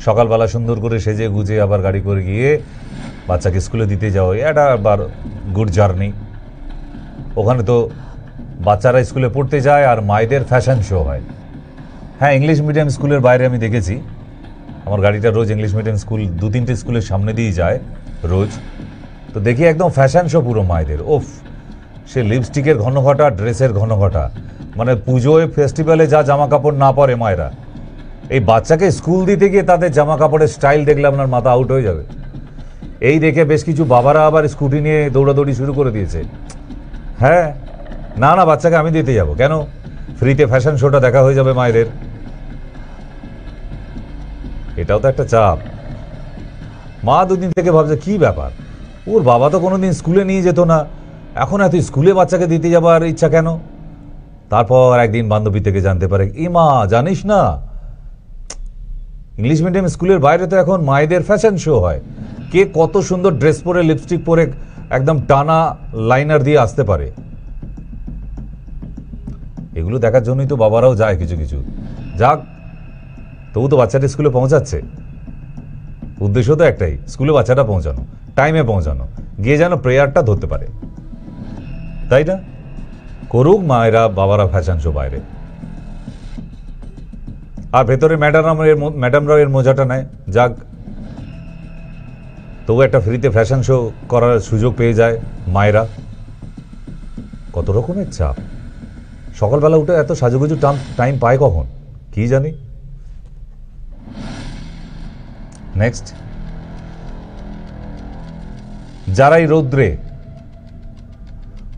সকালবেলা সুন্দর করে সেজে গুজে আবার গাড়ি করে গিয়ে বাচ্চাকে স্কুলে দিতে যাওয়া, এটা আবার গুড জার্নি। ওখানে তো বাচ্চারা স্কুলে পড়তে যায় আর মায়েদের ফ্যাশন শো হয়। হ্যাঁ, ইংলিশ মিডিয়াম স্কুলের বাইরে আমি দেখেছি, আমার গাড়িটা রোজ ইংলিশ মিডিয়াম স্কুল 2-3টে স্কুলের সামনে দিয়েই যায় রোজ, তো দেখি একদম ফ্যাশন শো পুরো মায়েদের। ওফ, সে লিপস্টিকের ঘনঘটা, ড্রেসের ঘনঘটা, মানে পুজোয় ফেস্টিভ্যালে যা জামা কাপড় না পরে মায়েরা, এই বাচ্চাকে স্কুল দিতে গিয়ে তাদের জামা কাপড়ের স্টাইল দেখলে আপনার মাথা আউট হয়ে যাবে। এই দেখে বেশ কিছু বাবারা আবার স্কুটি নিয়ে দৌড়াদৌড়ি শুরু করে দিয়েছে। হ্যাঁ, না না, বাচ্চাকে আমি দিতে যাব কেন? ফ্রিতে ফ্যাশন শোটা দেখা হয়ে যাবে মায়েদের। এটাও তো একটা চাপ। মা দুদিন থেকে ভাবছে কি ব্যাপার, ওর বাবা তো কোনোদিন স্কুলে নিয়ে যেত না, এখন এত স্কুলে বাচ্চাকে দিতে যাবার ইচ্ছা কেন? তারপর একদিন বান্ধবী থেকে জানতে পারে, এ মা জানিস না, ইংলিশ মিডিয়াম স্কুলের বাইরে তো এখন মায়েদের ফ্যাশন শো হয়। কে কত সুন্দর ড্রেস পরে, লিপস্টিক পরে, একদম টানা লাইনার দিয়ে আসতে পারে। এগুলো দেখার জন্যই তো বাবারাও যায় কিছু কিছু। যাক, তবু তো বাচ্চাটা স্কুলে পৌঁছাচ্ছে। উদ্দেশ্য তো একটাই, স্কুলে বাচ্চাটা পৌঁছানো, টাইমে পৌঁছানো, গিয়ে যেন প্রেয়ারটা ধরতে পারে, তাই না? করুক মায়েরা বাবারা ফ্যাশন শো বাইরে, আর ভেতরে ম্যাডামরাও এর মজাটা নেয়। যাক, তবু একটা ফ্রিতে ফ্যাশন শো করার সুযোগ পেয়ে যায় মায়েরা। কত রকমের চাপ। সকালবেলা উঠে এত সাজুগুজু টাইম পায় কখন কি জানি। নেক্সট, যারা এই রৌদ্রে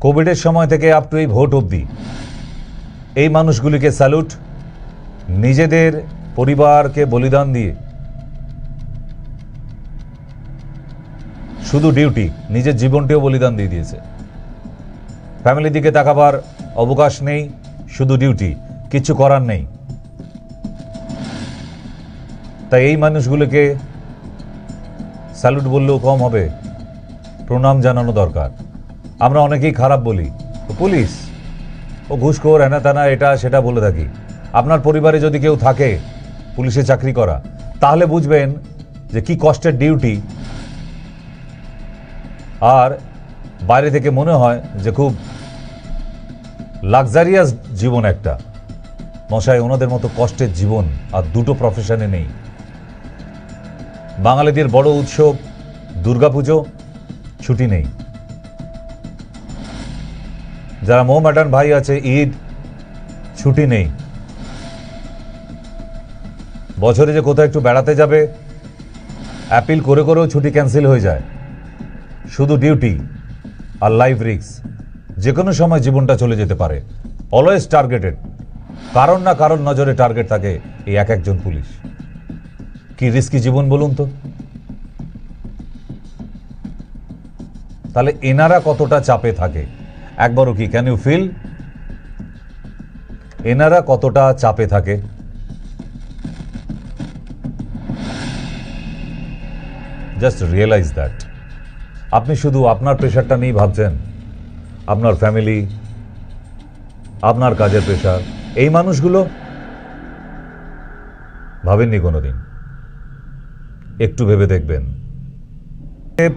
কোভিডের সময় থেকে আপ টু এই ভোট অবধি, এই মানুষগুলিকে স্যালুট। নিজেদের পরিবারকে বলিদান দিয়ে, শুধু ডিউটি, নিজের জীবনটিও বলিদান দিয়ে দিয়েছে। ফ্যামিলির দিকে তাকাবার অবকাশ নেই, শুধু ডিউটি, কিছু করার নেই। তাই এই মানুষগুলোকে স্যালুট বললেও কম হবে, প্রণাম জানানো দরকার। আমরা অনেকেই খারাপ বলি, পুলিশ ও ঘুষখোর, হেনা তেনা, এটা সেটা বলে থাকি। আপনার পরিবারে যদি কেউ থাকে পুলিশে চাকরি করা, তাহলে বুঝবেন যে কি কষ্টের ডিউটি। আর বাইরে থেকে মনে হয় যে খুব লাক্সারিয়াস জীবন একটা। মশাই, ওনাদের মতো কষ্টের জীবন আর দুটো প্রফেশনে নেই। বাঙালিদের বড় উৎসব দুর্গাপুজো, ছুটি নেই। যারা মোহামেডান ভাই আছে, ঈদ, ছুটি নেই। বছরে যে কোথাও একটু বেড়াতে যাবে, অ্যাপিল করে করেও ছুটি ক্যান্সেল হয়ে যায়। শুধু ডিউটি আর লাইফ রিস্ক, যে কোনো সময় জীবনটা চলে যেতে পারে। অলওয়েজ টার্গেটেড, কারণ না কারণ নজরে টার্গেট থাকে এই এক একজন পুলিশ। কি রিস্কি জীবন বলুন তো। তাহলে এনারা কতটা চাপে থাকে একবারও কি ক্যান ইউ ফিল? এনারা কতটা চাপে থাকে। Just realise that. আপনি শুধু আপনার প্রেশারটা নিয়ে ভাবছেন, আপনার ফ্যামিলি, আপনার কাজের প্রেশার, এই মানুষগুলো ভাবেননি কোনোদিন। একটু ভেবে দেখবেন।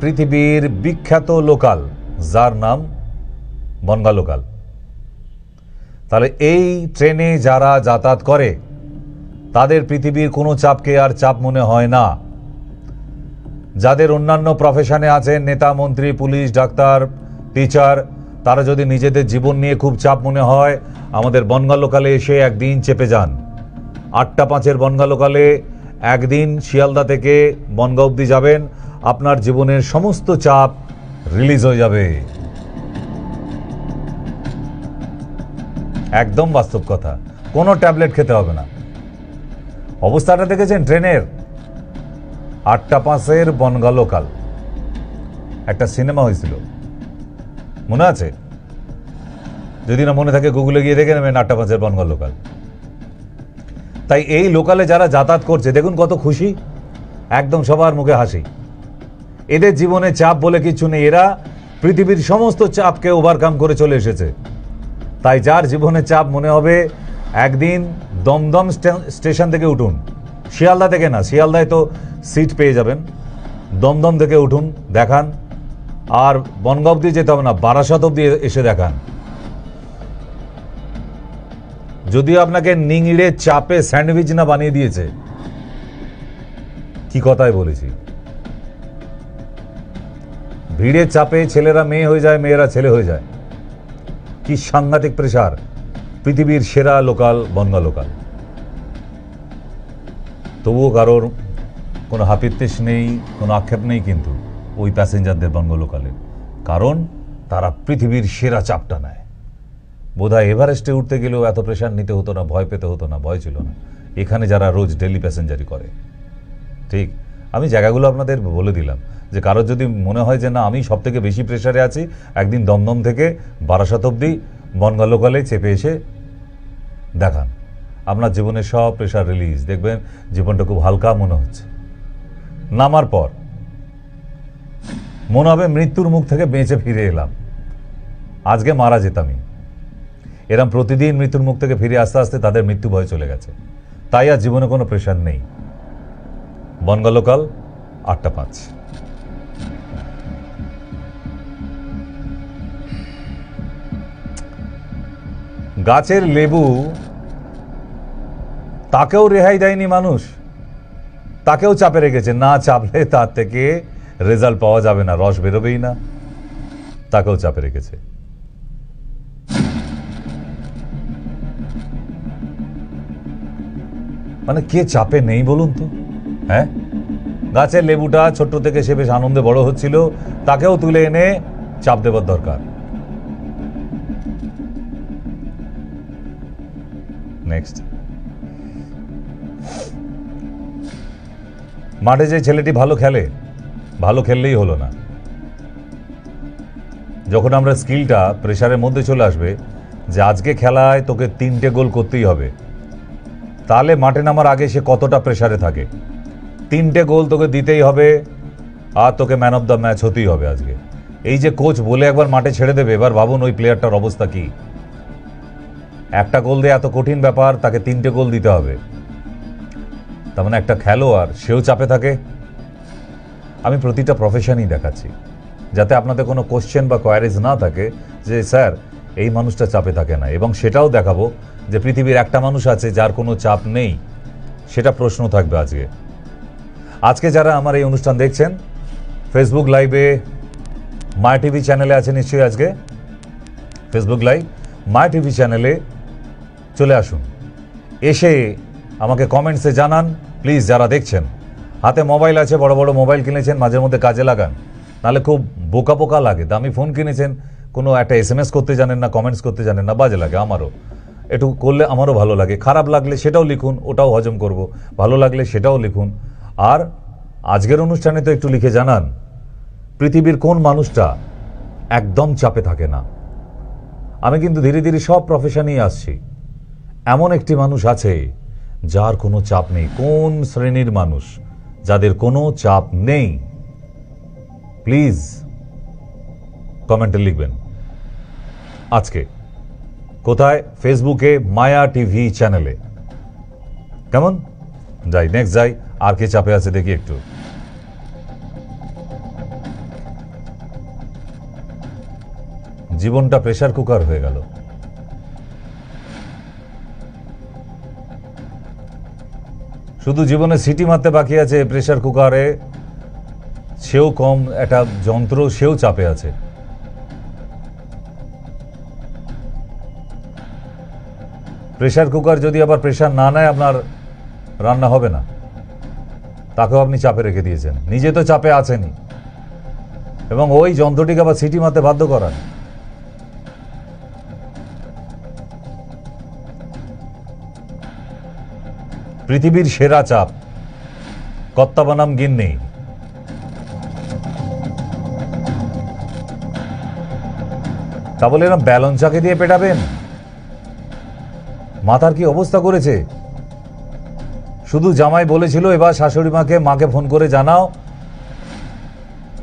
পৃথিবীর বিখ্যাত লোকাল, যার নাম বনগাঁ লোকাল। তাহলে এই ট্রেনে যারা যাতায়াত করে তাদের পৃথিবীর কোনো চাপকে আর চাপ মনে হয় না। যাদের অন্যান্য প্রফেশনে আছেন, নেতা, মন্ত্রী, পুলিশ, ডাক্তার, টিচার, তারা যদি নিজেদের জীবন নিয়ে খুব চাপ মনে হয়, আমাদের বনগাঁ লোকালে এসে একদিন চেপে যান। 8টা 5-এর বনগাঁ লোকালে একদিন শিয়ালদা থেকে বনগাঁ অবধি যাবেন, আপনার জীবনের সমস্ত চাপ রিলিজ হয়ে যাবে। একদম বাস্তব কথা। কোনো ট্যাবলেট খেতে হবে না, অবস্থাটা দেখেছেন ট্রেনের? 8:05 বনগাঁ লোকাল, একটা সিনেমা হয়েছিল, মনে আছে? যদি না মনে থাকে গুগলে গিয়ে দেখে নেবেন 8:05 বনগাঁ লোকাল। তাই এই লোকালে যারা যাতায়াত করছে দেখুন কত খুশি, একদম সবার মুখে হাসি। এদের জীবনে চাপ বলে কিছু নেই, এরা পৃথিবীর সমস্ত চাপকে ওভারকাম করে চলে এসেছে। তাই যার জীবনে চাপ মনে হবে, একদিন দমদম স্টেশন থেকে উঠুন, শিয়ালদা থেকে না, শিয়ালদায় তো সিট পেয়ে যাবেন, দমদম থেকে উঠুন, দেখান। আর বনগাঁ অব্দি যেতে হবে না, বারাসাত অব্দি এসে দেখান। যদিও আপনাকে নিংড়ে চাপে স্যান্ডউইচ না বানিয়ে দিয়েছে, কি কথাই বলেছি, ভিড়ের চাপে ছেলেরা মেয়ে হয়ে যায়, মেয়েরা ছেলে হয়ে যায়। কি সাংঘাতিক প্রেসার। পৃথিবীর সেরা লোকাল বনগাঁ লোকাল, তবুও কারোর কোনো হাপিত্তেশ নেই, কোনো আক্ষেপ নেই কিন্তু ওই প্যাসেঞ্জারদের বনগাঁ লোকালে, কারণ তারা পৃথিবীর সেরা চাপটা নেয়। বোধহয় এভারেস্টে উঠতে গেলেও এত প্রেশার নিতে হতো না, ভয় পেতে হতো না, ভয় ছিল না এখানে যারা রোজ ডেলি প্যাসেঞ্জারি করে। ঠিক, আমি জায়গাগুলো আপনাদের বলে দিলাম, যে কারোর যদি মনে হয় যে না আমি সব থেকে বেশি প্রেশারে আছি, একদিন দমদম থেকে বারাসাত অব্দি বনগাঁ লোকালে চেপে এসে দেখান, আপনার জীবনের সব প্রেশার রিলিজ, দেখবেন জীবনটা খুব হালকা মনে হচ্ছে। নামার পর মনে হবে মৃত্যুর মুখ থেকে বেঁচে ফিরে এলাম, আজকে মারা যেতামই। এরম প্রতিদিন মৃত্যুর মুখ থেকে ফিরে আসতে আসতে তাদের মৃত্যু ভয় চলে গেছে, তাই আর জীবনে কোনো প্রেশার নেই। বনগাঁ লোকাল 8:05। গাছের লেবু, তাকেও রেহাই দেয়নি মানুষ, তাকেও চাপে রেখেছে, না চাপলে তার থেকে রেজাল্ট পাওয়া যাবে না, রস বেরোবেই না, তাকেও চাপে রেখেছে। মানে কে চাপে নেই বলুন তো? হ্যাঁ, গাছের লেবুটা ছোট্ট থেকে সে বেশ আনন্দে বড় হচ্ছিল, তাকেও তুলে এনে চাপ দেবার দরকার। নেক্সট, মাঠে যে ছেলেটি ভালো খেলে, ভালো খেললেই হলো না। যখন আমরা স্কিলটা প্রেশারের মধ্যে চলে আসবে যে আজকে খেলায় তোকে 3টে গোল করতেই হবে, তাহলে মাঠে নামার আগে সে কতটা প্রেশারে থাকে। 3টে গোল তোকে দিতেই হবে, আর তোকে ম্যান অফ দ্য ম্যাচ হতেই হবে আজকে। এই যে কোচ বলে একবার মাঠে ছেড়ে দেবে, এবার ভাবুন ওই প্লেয়ারটার অবস্থা কি। একটা গোল দিয়ে এত কঠিন ব্যাপার, তাকে 3টে গোল দিতে হবে, তার মানে একটা খেলোয়াড় সেও চাপে থাকে। আমি প্রতিটা প্রফেশনই দেখাচ্ছি যাতে আপনাদের কোনো কোশ্চেন বা কোয়ারিজ না থাকে যে স্যার এই মানুষটা চাপে থাকে না, এবং সেটাও দেখাবো যে পৃথিবীর একটা মানুষ আছে যার কোনো চাপ নেই, সেটা প্রশ্ন থাকবে আজকে। আজকে যারা আমার এই অনুষ্ঠান দেখছেন ফেসবুক লাইভে, মাই টিভি চ্যানেলে আছে নিশ্চয়ই, আজকে ফেসবুক লাইভ মাই টিভি চ্যানেলে চলে আসুন, এসে আমাকে কমেন্টসে জানান প্লিজ। যারা দেখছেন হাতে মোবাইল আছে, বড় বড় মোবাইল কিনেছেন, মাঝে মধ্যে কাজে লাগান, নাহলে খুব বোকা বোকা লাগে। দামি ফোন কিনেছেন, কোনো একটা SMS করতে জানেন না, কমেন্টস করতে জানেন না, বাজে লাগে। আমারও একটু করলে আমারও ভালো লাগে, খারাপ লাগলে সেটাও লিখুন, ওটাও হজম করব, ভালো লাগলে সেটাও লিখুন। আর আজকের অনুষ্ঠানে তো একটু লিখে জানান পৃথিবীর কোন মানুষটা একদম চাপে থাকে না। আমি কিন্তু ধীরে ধীরে সব প্রফেশনেই আসছি, এমন একটি মানুষ আছে যার কোনো চাপ নেই। কোন শ্রেণীর মানুষ যাদের কোনো চাপ নেই? প্লিজ কমেন্টে লিখবেন। আজকে কোথায়? ফেসবুকে মায়া টিভি চ্যানেলে। কেমন? যাই, নেক্সট যাই, আর কে চাপে আছে দেখি একটু। জীবনটা প্রেসার কুকার হয়ে গেল। শুধু জীবনে সিটি মারতে বাকি আছে, প্রেসার কুকারে সেও কম একটা যন্ত্র, সেও চাপে আছে। প্রেসার কুকার যদি আবার প্রেসার না নেয়, আপনার রান্না হবে না, তাকেও আপনি চাপে রেখে দিয়েছেন, নিজে তো চাপে আছেনই, এবং ওই যন্ত্রটিকে আবার সিটি মারতে বাধ্য করান। পৃথিবীর সেরা চাপ, কর্তা বনাম গিন্নি। তা বলে এরকম ব্যালন চাকে দিয়ে পেটাবেন? মাথার কি অবস্থা করেছে? শুধু জামাই বলেছিল এবার শাশুড়ি মাকে ফোন করে জানাও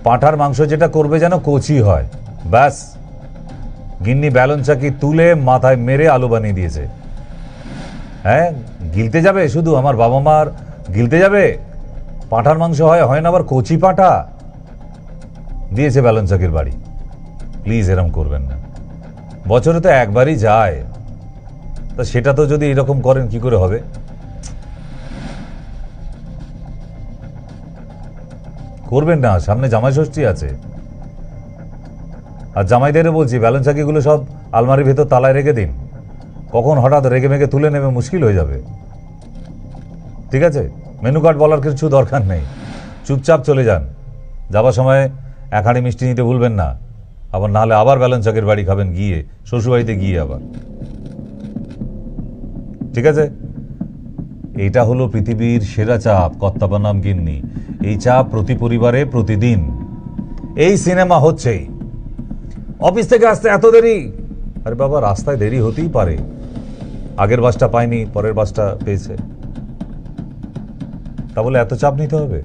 পাঁঠার মাংস যেটা করবে যেন কচি হয়। ব্যাস, গিন্নি ব্যালন চাকি তুলে মাথায় মেরে আলু বানিয়ে দিয়েছে। হ্যাঁ, গিলতে যাবে শুধু? আমার বাবা মার গিলতে যাবে? পাঁঠার মাংস হয় না আবার কচি পাঁঠা দিয়েছে ব্যালন চাকির বাড়ি। প্লিজ এরকম করবেন না। বছরে তো একবারই যায়, তা সেটা তো যদি এরকম করেন কি করে হবে? করবেন না, সামনে জামাই ষষ্ঠী আছে। আর জামাইদেরও বলছি ব্যালন চাকিগুলো সব আলমারির ভেতর তালায় রেখে দিন, কখন হঠাৎ রেগে মেগে তুলে নেবে মুশকিল হয়ে যাবে। ঠিক আছে, মেনু কার্ড বলার কিছু দরকার নেই, চুপচাপ চলে যান। যাবার সময় এক হাঁড়ি মিষ্টি নিতে ভুলবেন না, আবার নাহলে আবার ব্যালন চাকের বাড়ি খাবেন গিয়ে, শ্বশুরবাড়িতে গিয়ে আবার। ঠিক আছে, এইটা হলো পৃথিবীর সেরা চাপ, কর্তা বনাম গিন্নি। এই চাপ প্রতি পরিবারে প্রতিদিন। এই সিনেমা হচ্ছেই। অফিস থেকে আসতে এত দেরি, আরে বাবা রাস্তায় দেরি হতেই পারে, আগের বাসটা পায়নি পরের বাসটা পেয়েছে, তা বলে এত চাপ নিতে হবে?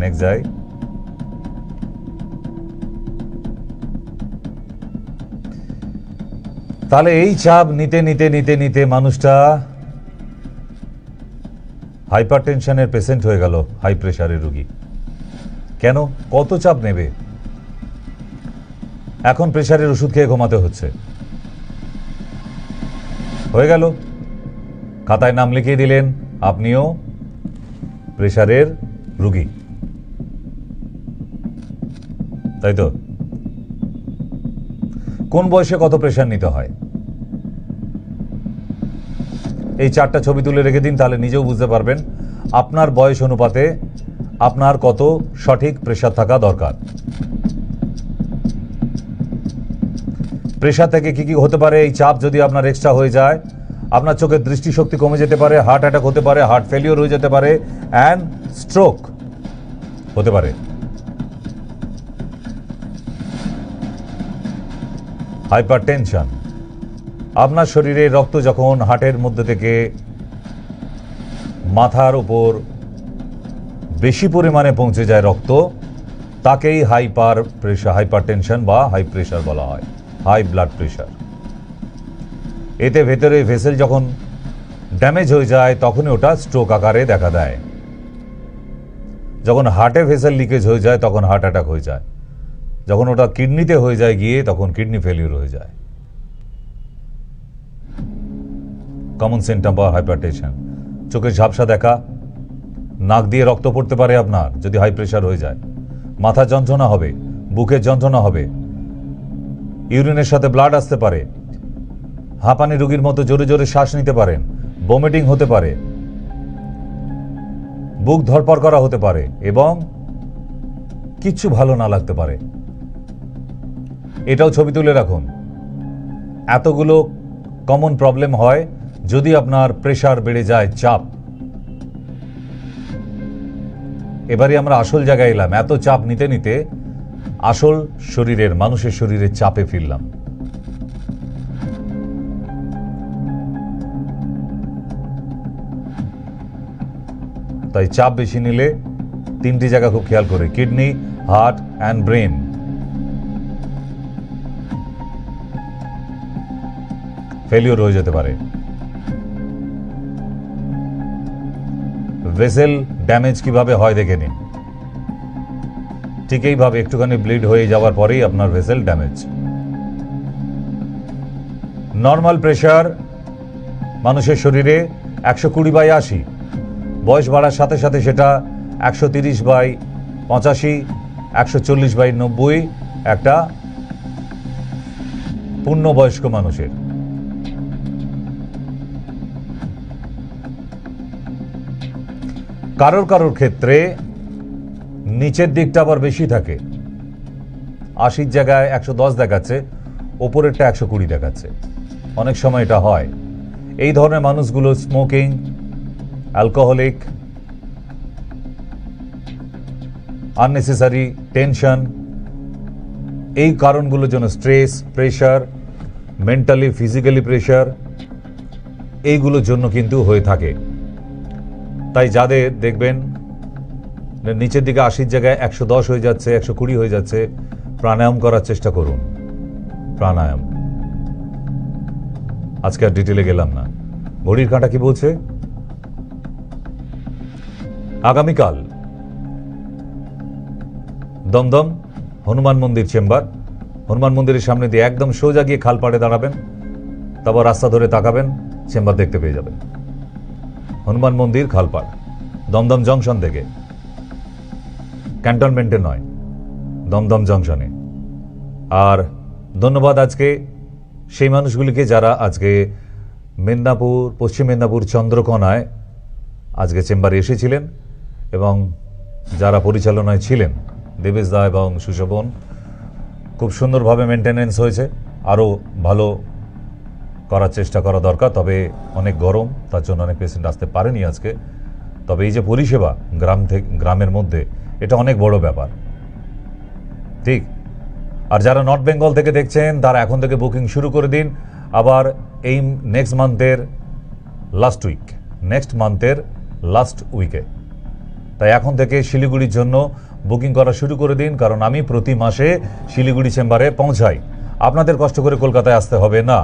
নেক্সট যাই। তাহলে এই চাপ নিতে নিতে নিতে নিতে মানুষটা হাইপার টেনশনের পেশেন্ট হয়ে গেল, হাই প্রেশারের রোগী। কেন? কত চাপ নেবে? এখন প্রেশারের ওষুধ খেয়ে ঘুমাতে হচ্ছে। হয়ে গেল, খাতায় নাম লিখিয়ে দিলেন, আপনিও প্রেশারের রোগী, তাই তো? কোন বয়সে কত প্রেশার নিতে হয় এই 4টা ছবি তুলে রেখে দিন, তাহলে নিজেও বুঝতে পারবেন আপনার বয়স অনুপাতে আপনার কত সঠিক প্রেশার থাকা দরকার। প্রেশার থেকে কি কি হতে পারে? এই চাপ যদি আপনার এক্সট্রা হয়ে যায়, আপনার চোখের দৃষ্টিশক্তি কমে যেতে পারে, হার্ট অ্যাটাক হতে পারে, হার্ট ফেলিওর হয়ে যেতে পারে, অ্যান্ড স্ট্রোক হতে পারে। হাইপারটেনশন, আপনার শরীরে রক্ত যখন হার্টের মধ্যে থেকে মাথার উপর বেশি পরিমাণে পৌঁছে যায় রক্ত, তাকেই হাইপারটেনশন বা হাই প্রেশার বলা হয়, হাই ব্লাড প্রেশার। এতে ভেতরে ভেসেল যখন ড্যামেজ হয়ে যায় তখনই ওটা স্ট্রোক আকারে দেখা দেয়। যখন হার্টে ভেসেল লিকেজ হয়ে যায় তখন হার্ট অ্যাটাক হয়ে যায়। যখন ওটা কিডনিতে হয়ে যায় গিয়ে তখন কিডনি ফেলিওর হয়ে যায়। কমন সিমটম বা হাইপারটেনশন। চোখে ঝাপসা দেখা, নাক দিয়ে রক্ত পড়তে পারে আপনার যদি হাই প্রেশার হয়ে যায়, মাথা যন্ত্রণা হবে, বুকের যন্ত্রণা হবে, ইউরিনের সাথে ব্লাড আসতে পারে, হাঁপানি রোগীর মতো জোরে জোরে শ্বাস নিতে পারেন, ভমিটিং হতে পারে, বুক ধরপড় করা হতে পারে এবং কিচ্ছু ভালো না লাগতে পারে। এটাও ছবি তুলে রাখুন। এতগুলো কমন প্রবলেম হয় যদি আপনার প্রেশার বেড়ে যায়, চাপ। এবারে আমরা আসল জায়গায় এলাম। এত চাপ নিতে নিতে আসল শরীরের, মানুষের শরীরের চাপে ফিরলাম। তাই চাপ বেশি নিলে 3টি জায়গা খুব খেয়াল করে, kidney, heart and brain. Failure হয়ে যেতে পারে। ভেসেল ড্যামেজ কিভাবে হয় দেখে নিন। ঠিক এইভাবে একটুখানি ব্লিড হয়ে যাওয়ার পরেই আপনার ভেসেল ড্যামেজ। নর্মাল প্রেশার মানুষের শরীরে 120/80, বয়স বাড়ার সাথে সাথে সেটা 130/85, 140/90 একটা পূর্ণবয়স্ক মানুষের। কারোর কারোর ক্ষেত্রে নিচের দিকটা আবার বেশি থাকে, 80 জায়গায় 110 দেখাচ্ছে, ওপরেরটা 120 দেখাচ্ছে। অনেক সময় এটা হয়। এই ধরনের মানুষগুলো স্মোকিং, অ্যালকোহলিক, আননেসেসারি টেনশন, এই কারণগুলোর জন্য stress, pressure, mentally physically pressure, এইগুলোর জন্য কিন্তু হয়ে থাকে। তাই যাদের দেখবেন নিচের দিকে 80 জায়গায় 110 হয়ে যাচ্ছে, 120 হয়ে যাচ্ছে, প্রাণায়াম করার চেষ্টা করুন। প্রাণায়াম, আজকে আর ডিটেলে গেলাম না। ঘড়ির কাঁটা কি বলছে? আগামীকাল দমদম হনুমান মন্দির চেম্বার, হনুমান মন্দিরের সামনে দিয়ে একদম সোজা গিয়ে খালপাড়ে দাঁড়াবেন, তারপর রাস্তা ধরে তাকাবেন, চেম্বার দেখতে পেয়ে যাবেন। হনুমান মন্দির খালপাড়, দমদম জংশন থেকে, ক্যান্টনমেন্টে নয়, দমদম জংশনে। আর ধন্যবাদ আজকে সেই মানুষগুলিকে যারা আজকে মেদিনীপুর, পশ্চিম মেদিনীপুর চন্দ্রকোনায় আজকে চেম্বারে এসেছিলেন এবং যারা পরিচালনায় ছিলেন, দেবেশ দা এবং সুশোভন। খুব সুন্দরভাবে মেনটেনেন্স হয়েছে, আরও ভালো করার চেষ্টা করা দরকার। তবে অনেক গরম, তার জন্য অনেক পেশেন্ট আসতে পারেনি আজকে। তবে এই যে পরিষেবা গ্রামের মধ্যে, এটা অনেক বড় ব্যাপার, ঠিক। আর যারা নর্থ বেঙ্গল থেকে দেখছেন তারা এখন থেকে বুকিং শুরু করে দিন। আবার এই নেক্সট মান্থের লাস্ট উইকে, তাই এখন থেকে শিলিগুড়ির জন্য বুকিং করা শুরু করে দিন, কারণ আমি প্রতি মাসে শিলিগুড়ি চেম্বারে পৌঁছাই। আপনাদের কষ্ট করে কলকাতায় আসতে হবে না।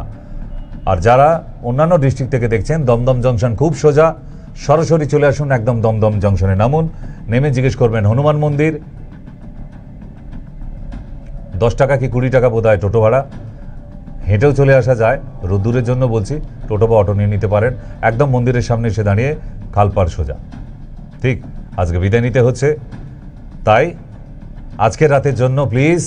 আর যারা অন্যান্য ডিস্ট্রিক্ট থেকে দেখছেন, দমদম জংশন খুব সোজা, সরাসরি চলে আসুন, একদম দমদম জংশনে নামুন, নেমে জিজ্ঞেস করবেন হনুমান মন্দির। 10 টাকা কি 20 টাকা বোধ হয় টোটো ভাড়া, হেঁটেও চলে আসা যায়। রোদ্দুরের জন্য বলছি, টোটো বা অটো নিয়ে নিতে পারেন। একদম মন্দিরের সামনে এসে দাঁড়িয়ে খালপাড় সোজা, ঠিক। আজকে বিদায় নিতে হচ্ছে, তাই আজকের রাতের জন্য প্লিজ